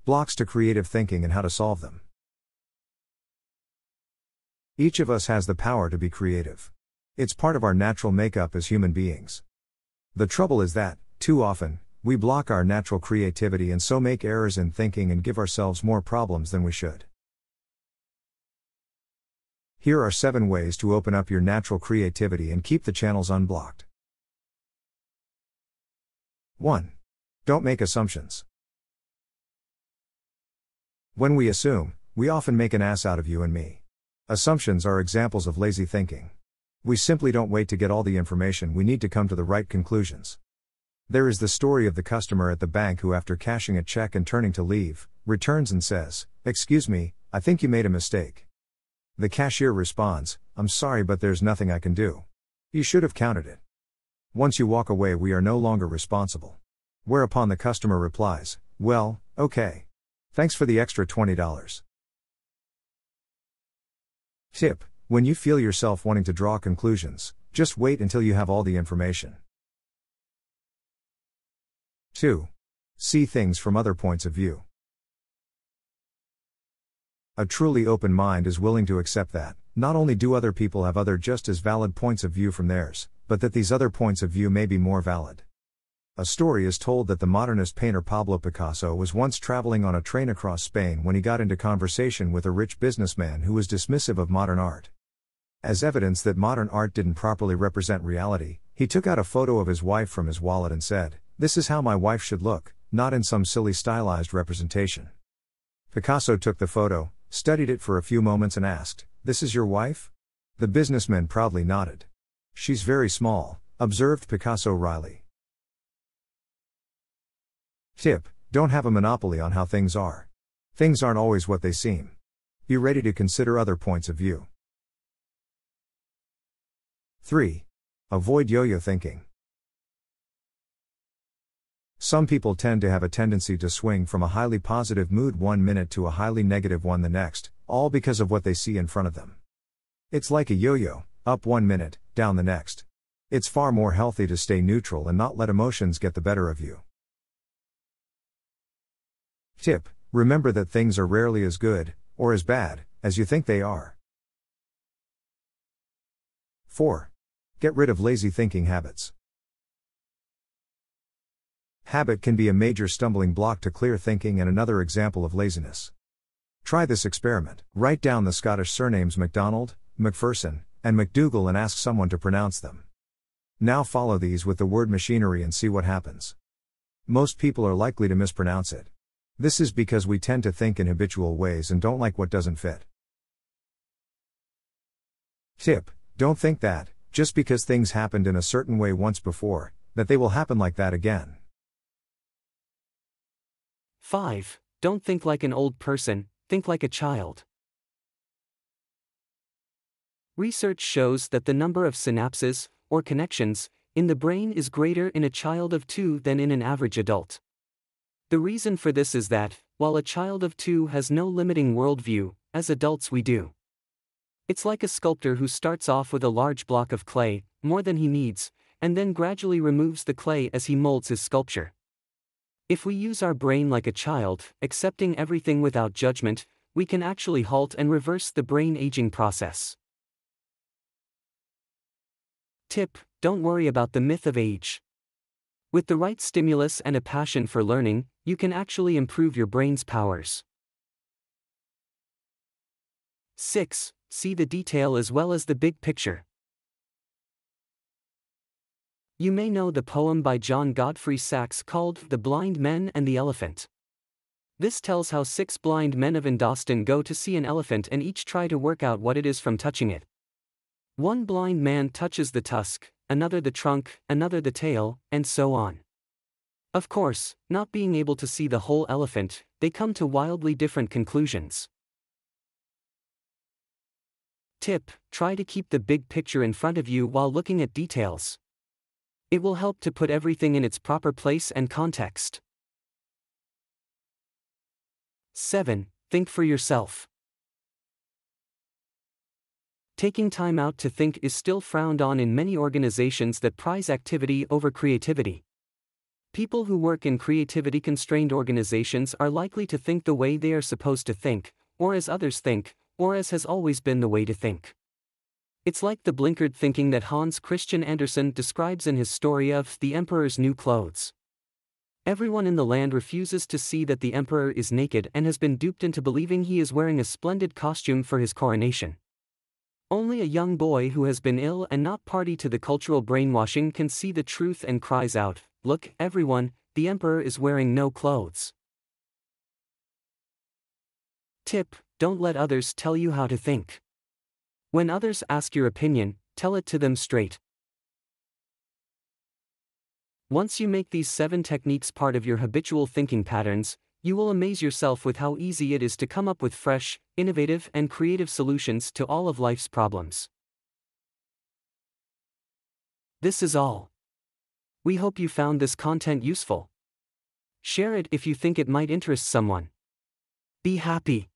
Blocks to creative thinking and how to solve them. Each of us has the power to be creative. It's part of our natural makeup as human beings. The trouble is that, too often, we block our natural creativity and so make errors in thinking and give ourselves more problems than we should. Here are 7 ways to open up your natural creativity and keep the channels unblocked. 1. Don't make assumptions. When we assume, we often make an ass out of you and me. Assumptions are examples of lazy thinking. We simply don't wait to get all the information we need to come to the right conclusions. There is the story of the customer at the bank who, after cashing a check and turning to leave, returns and says, "Excuse me, I think you made a mistake." The cashier responds, "I'm sorry, but there's nothing I can do. You should have counted it." Once you walk away, we are no longer responsible. Whereupon the customer replies, "Well, okay. Thanks for the extra $20. Tip: when you feel yourself wanting to draw conclusions, just wait until you have all the information. 2. See things from other points of view. A truly open mind is willing to accept that, not only do other people have other just as valid points of view from theirs, but that these other points of view may be more valid. A story is told that the modernist painter Pablo Picasso was once traveling on a train across Spain when he got into conversation with a rich businessman who was dismissive of modern art. As evidence that modern art didn't properly represent reality, he took out a photo of his wife from his wallet and said, "This is how my wife should look, not in some silly stylized representation." Picasso took the photo, studied it for a few moments and asked, "This is your wife?" The businessman proudly nodded. "She's very small," observed Picasso wryly. Tip: don't have a monopoly on how things are. Things aren't always what they seem. Be ready to consider other points of view. 3. Avoid yo-yo thinking. Some people tend to have a tendency to swing from a highly positive mood one minute to a highly negative one the next, all because of what they see in front of them. It's like a yo-yo, up one minute, down the next. It's far more healthy to stay neutral and not let emotions get the better of you. Tip: remember that things are rarely as good, or as bad, as you think they are. 4. Get rid of lazy thinking habits. Habit can be a major stumbling block to clear thinking and another example of laziness. Try this experiment. Write down the Scottish surnames MacDonald, Macpherson, and McDougall and ask someone to pronounce them. Now follow these with the word machinery and see what happens. Most people are likely to mispronounce it. This is because we tend to think in habitual ways and don't like what doesn't fit. Tip: don't think that, just because things happened in a certain way once before, that they will happen like that again. 5. Don't think like an old person, think like a child. Research shows that the number of synapses, or connections, in the brain is greater in a child of 2 than in an average adult. The reason for this is that, while a child of 2 has no limiting worldview, as adults we do. It's like a sculptor who starts off with a large block of clay, more than he needs, and then gradually removes the clay as he molds his sculpture. If we use our brain like a child, accepting everything without judgment, we can actually halt and reverse the brain aging process. Tip: don't worry about the myth of age. With the right stimulus and a passion for learning, you can actually improve your brain's powers. 6. See the detail as well as the big picture. You may know the poem by John Godfrey Saxe called The Blind Men and the Elephant. This tells how 6 blind men of Indostan go to see an elephant and each try to work out what it is from touching it. One blind man touches the tusk, another the trunk, another the tail, and so on. Of course, not being able to see the whole elephant, they come to wildly different conclusions. Tip: try to keep the big picture in front of you while looking at details. It will help to put everything in its proper place and context. 7. Think for yourself. Taking time out to think is still frowned on in many organizations that prize activity over creativity. People who work in creativity-constrained organizations are likely to think the way they are supposed to think, or as others think, or as has always been the way to think. It's like the blinkered thinking that Hans Christian Andersen describes in his story of The Emperor's New Clothes. Everyone in the land refuses to see that the emperor is naked and has been duped into believing he is wearing a splendid costume for his coronation. Only a young boy who has been ill and not party to the cultural brainwashing can see the truth and cries out, "Look, everyone, the emperor is wearing no clothes." Tip: don't let others tell you how to think. When others ask your opinion, tell it to them straight. Once you make these 7 techniques part of your habitual thinking patterns, you will amaze yourself with how easy it is to come up with fresh, innovative, and creative solutions to all of life's problems. This is all. We hope you found this content useful. Share it if you think it might interest someone. Be happy.